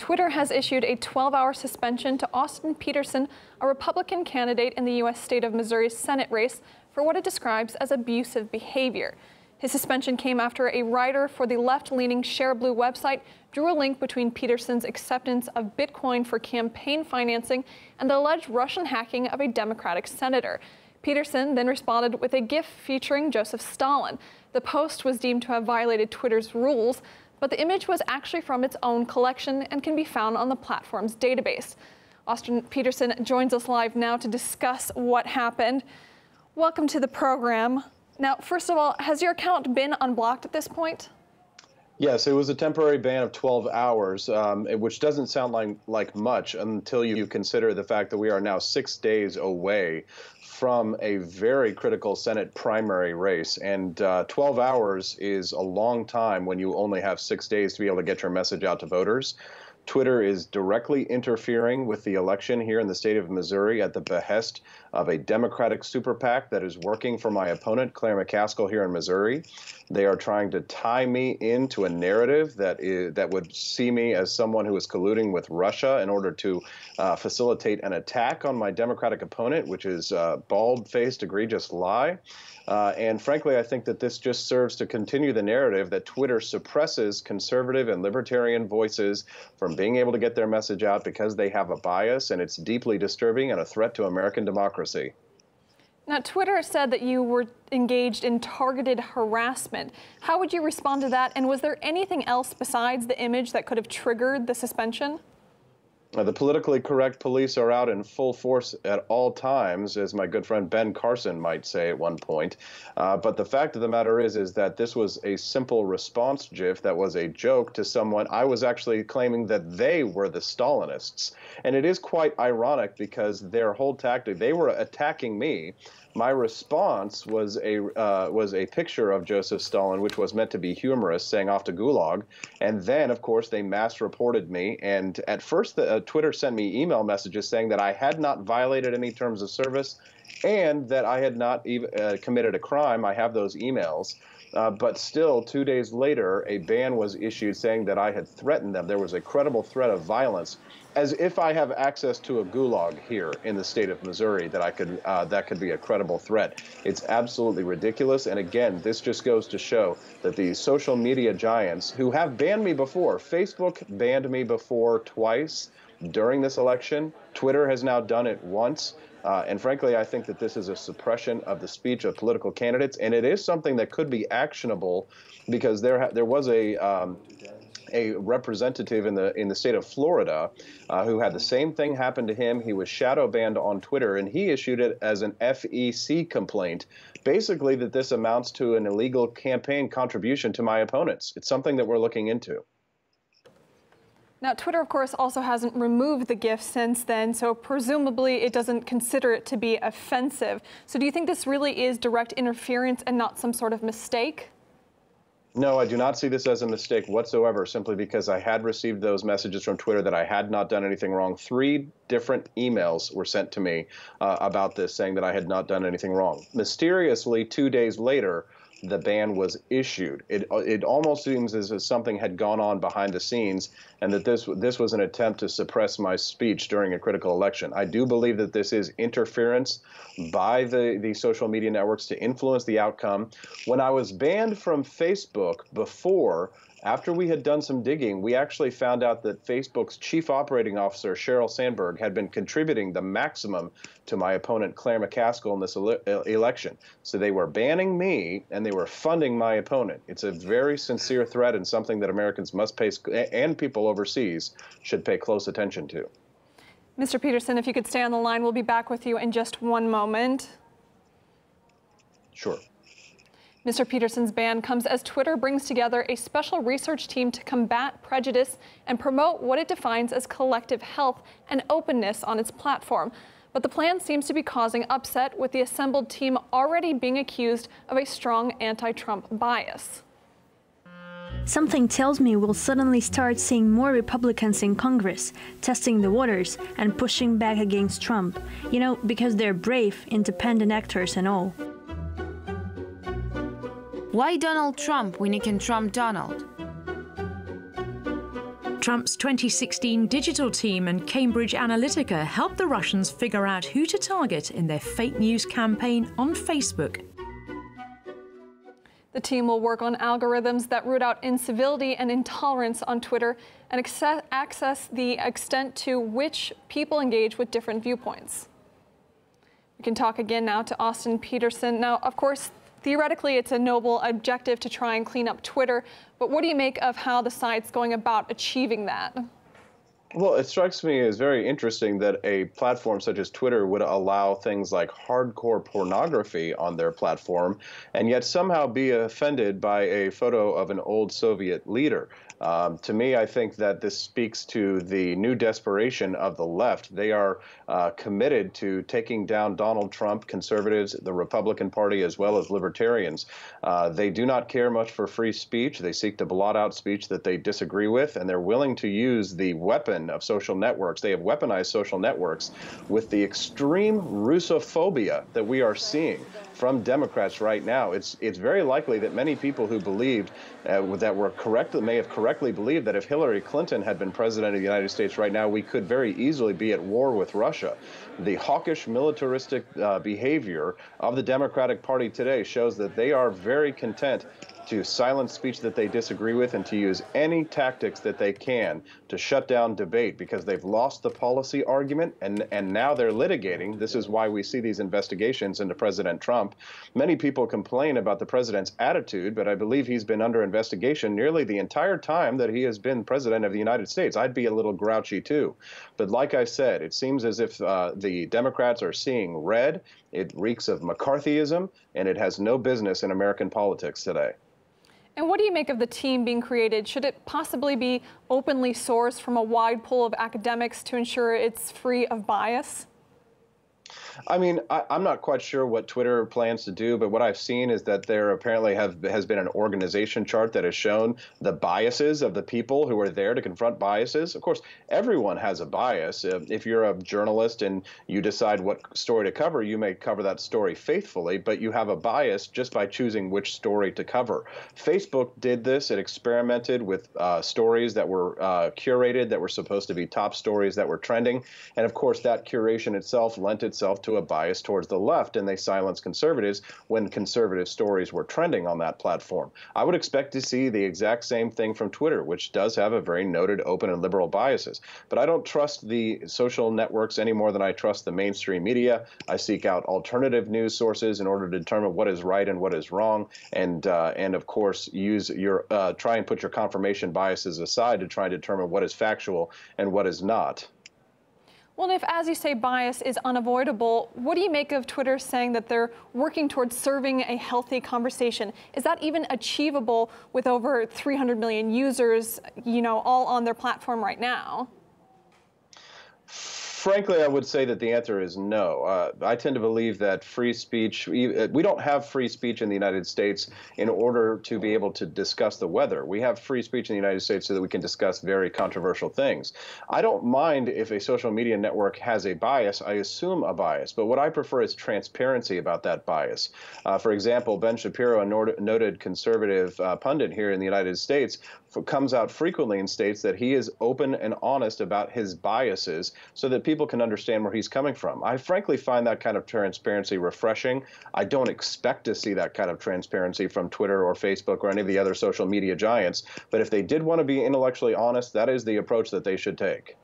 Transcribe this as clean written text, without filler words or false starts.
Twitter has issued a 12-hour suspension to Austin Petersen, a Republican candidate in the U.S. state of Missouri's Senate race, for what it describes as abusive behavior. His suspension came after a writer for the left-leaning Share Blue website drew a link between Petersen's acceptance of Bitcoin for campaign financing and the alleged Russian hacking of a Democratic senator. Petersen then responded with a GIF featuring Joseph Stalin. The post was deemed to have violated Twitter's rules, but the image was actually from its own collection and can be found on the platform's database. Austin Petersen joins us live now to discuss what happened. Welcome to the program. Now, first of all, has your account been unblocked at this point? Yes, it was a temporary ban of 12 hours, which doesn't sound like much until you consider the fact that we are now 6 days away from a very critical Senate primary race. And 12 hours is a long time when you only have 6 days to be able to get your message out to voters. Twitter is directly interfering with the election here in the state of Missouri at the behest of a Democratic super PAC that is working for my opponent, Claire McCaskill, here in Missouri. They are trying to tie me into a narrative that would see me as someone who is colluding with Russia in order to facilitate an attack on my Democratic opponent, which is a bald-faced, egregious lie. And frankly, I think that this just serves to continue the narrative that Twitter suppresses conservative and libertarian voices from being able to get their message out because they have a bias, and it's deeply disturbing and a threat to American democracy. Now, Twitter said that you were engaged in targeted harassment. How would you respond to that? And was there anything else besides the image that could have triggered the suspension? The politically correct police are out in full force at all times, as my good friend Ben Carson might say at one point. But the fact of the matter is that this was a simple response GIF that was a joke to someone. I was actually claiming that they were the Stalinists. And it is quite ironic because their whole tactic, they were attacking me. My response was a picture of Joseph Stalin, which was meant to be humorous, saying off to Gulag. And then, of course, they mass reported me. And at first, Twitter sent me email messages saying that I had not violated any terms of service and that I had not even committed a crime. I have those emails. But still, 2 days later, a ban was issued saying that I had threatened them. There was a credible threat of violence, as if I have access to a gulag here in the state of Missouri that could be a credible threat. It's absolutely ridiculous. And again, this just goes to show that these social media giants who have banned me before, Facebook banned me before twice during this election. Twitter has now done it once. And frankly, I think that this is a suppression of the speech of political candidates, and it is something that could be actionable because there was a representative in the state of Florida who had the same thing happen to him. He was shadow banned on Twitter, and he issued it as an FEC complaint, basically that this amounts to an illegal campaign contribution to my opponents. It's something that we're looking into. Now, Twitter, of course, also hasn't removed the GIF since then, so presumably it doesn't consider it to be offensive. So do you think this really is direct interference and not some sort of mistake? No, I do not see this as a mistake whatsoever, simply because I had received those messages from Twitter that I had not done anything wrong. 3 different emails were sent to me about this, saying that I had not done anything wrong. Mysteriously, 2 days later, the ban was issued. It almost seems as if something had gone on behind the scenes and that this was an attempt to suppress my speech during a critical election. I do believe that this is interference by the social media networks to influence the outcome. When I was banned from Facebook before, after we had done some digging, we actually found out that Facebook's chief operating officer, Sheryl Sandberg, had been contributing the maximum to my opponent, Claire McCaskill, in this election. So they were banning me, and they were funding my opponent. It's a very sincere threat and something that Americans must pay, and people overseas should pay close attention to. Mr. Petersen, if you could stay on the line, we'll be back with you in just one moment. Sure. Mr. Petersen's ban comes as Twitter brings together a special research team to combat prejudice and promote what it defines as collective health and openness on its platform. But the plan seems to be causing upset, with the assembled team already being accused of a strong anti-Trump bias. Something tells me we'll suddenly start seeing more Republicans in Congress, testing the waters and pushing back against Trump. You know, because they're brave, independent actors and all. Why Donald Trump when he can Trump Donald? Trump's 2016 digital team and Cambridge Analytica helped the Russians figure out who to target in their fake news campaign on Facebook. The team will work on algorithms that root out incivility and intolerance on Twitter and access the extent to which people engage with different viewpoints. We can talk again now to Austin Petersen. Now, of course, theoretically, it's a noble objective to try and clean up Twitter, but what do you make of how the site's going about achieving that? Well, it strikes me as very interesting that a platform such as Twitter would allow things like hardcore pornography on their platform and yet somehow be offended by a photo of an old Soviet leader. To me, I think that this speaks to the new desperation of the left. They are committed to taking down Donald Trump, conservatives, the Republican Party, as well as libertarians. They do not care much for free speech. They seek to blot out speech that they disagree with, and they're willing to use the weapon of social networks. They have weaponized social networks with the extreme Russophobia that we are seeing from Democrats right now. It's very likely that many people who believed may have correctly believed that if Hillary Clinton had been president of the United States right now, we could very easily be at war with Russia. The hawkish militaristic behavior of the Democratic Party today shows that they are very content to silence speech that they disagree with and to use any tactics that they can to shut down debate because they've lost the policy argument and now they're litigating. This is why we see these investigations into President Trump. Many people complain about the president's attitude, but I believe he's been under investigation nearly the entire time that he has been president of the United States. I'd be a little grouchy too. But like I said, it seems as if the Democrats are seeing red. It reeks of McCarthyism, and it has no business in American politics today. And what do you make of the team being created? Should it possibly be openly sourced from a wide pool of academics to ensure it's free of bias? I mean, I'm not quite sure what Twitter plans to do, but what I've seen is that there apparently has been an organization chart that has shown the biases of the people who are there to confront biases. Of course, everyone has a bias. If you're a journalist and you decide what story to cover, you may cover that story faithfully, but you have a bias just by choosing which story to cover. Facebook did this. It experimented with stories that were curated, that were supposed to be top stories that were trending. And of course, that curation itself lent itself to a bias towards the left, and they silenced conservatives when conservative stories were trending on that platform. I would expect to see the exact same thing from Twitter, which does have a very noted open and liberal biases. But I don't trust the social networks any more than I trust the mainstream media. I seek out alternative news sources in order to determine what is right and what is wrong, and of course use your try and put your confirmation biases aside to try and determine what is factual and what is not. Well, if, as you say, bias is unavoidable, what do you make of Twitter saying that they're working towards serving a healthy conversation? Is that even achievable with over 300 million users, all on their platform right now? Frankly, I would say that the answer is no. I tend to believe that free speech, we don't have free speech in the United States in order to be able to discuss the weather. We have free speech in the United States so that we can discuss very controversial things. I don't mind if a social media network has a bias. I assume a bias. But what I prefer is transparency about that bias. For example, Ben Shapiro, a noted conservative pundit here in the United States, comes out frequently and states that he is open and honest about his biases so that people can understand where he's coming from. I frankly find that kind of transparency refreshing. I don't expect to see that kind of transparency from Twitter or Facebook or any of the other social media giants. But if they did want to be intellectually honest, that is the approach that they should take.